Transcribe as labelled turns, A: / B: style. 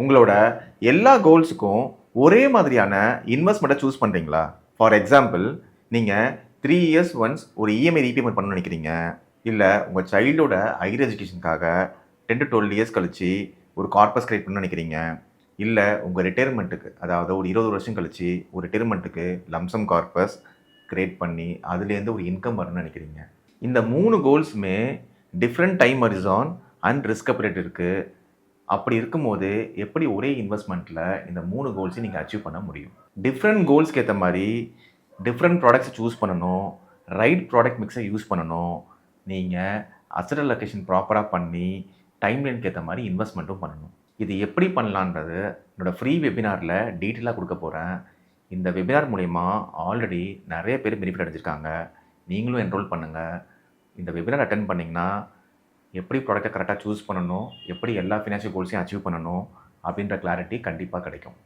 A: உங்களோட எல்லா கோல்ஸுக்கும் ஒரே மாதிரியான இன்வெஸ்ட்மெண்ட்டை சூஸ் பண்ணுறீங்களா? ஃபார் எக்ஸாம்பிள், நீங்கள் 3 இயர்ஸ் ஒன்ஸ் ஒரு இஎம்ஐ ரீபேமெண்ட் பண்ணணும்னு நினைக்கிறீங்க. இல்லை உங்கள் சைல்டோட ஹையர் எஜுகேஷனுக்காக 10 to 12 இயர்ஸ் கழிச்சு ஒரு கார்பஸ் கிரியேட் பண்ணணும்னு நினைக்கிறீங்க. இல்லை உங்கள் ரிட்டையர்மெண்ட்டுக்கு, அதாவது ஒரு 20 வருஷம் கழிச்சு ஒரு ரிட்டையர்மெண்ட்டுக்கு லம்சம் கார்பஸ் கிரியேட் பண்ணி அதுலேருந்து ஒரு இன்கம் வரணும்னு நினைக்கிறீங்க. இந்த 3 கோல்ஸுமே different time horizon and risk appetite இருக்குது. அப்படி இருக்கும்போது எப்படி ஒரே இன்வெஸ்ட்மெண்ட்டில் இந்த 3 கோல்ஸையும் நீங்கள் அச்சீவ் பண்ண முடியும்? டிஃப்ரெண்ட் கோல்ஸ்க்கு ஏற்ற மாதிரி டிஃப்ரெண்ட் ப்ராடக்ட்ஸை சூஸ் பண்ணணும், ரைட் ப்ராடக்ட் மிக்ஸை யூஸ் பண்ணணும், நீங்கள் அசட் அலோகேஷன் ப்ராப்பராக பண்ணி டைம்லைனுக்கு ஏற்ற மாதிரி இன்வெஸ்ட்மெண்ட்டும் பண்ணணும். இது எப்படி பண்ணலான்றது என்னோடய ஃப்ரீ வெபினாரில் டீட்டெயிலாக கொடுக்க போகிறேன். இந்த வெபினார் மூலிமா ஆல்ரெடி நிறைய பேர் பெனிஃபிட் அடைஞ்சிருக்காங்க. நீங்களும் என்ரோல் பண்ணுங்கள். இந்த வெபினார் அட்டென்ட் பண்ணிங்கன்னா எப்படி ப்ராடக்ட்டை கரெக்டாக சூஸ் பண்ணணும், எப்படி எல்லா ஃபினான்ஷியல் கோல்ஸையும் அச்சீவ் பண்ணணும் அப்படின்ற கிளாரிட்டி கண்டிப்பாக கிடைக்கும்.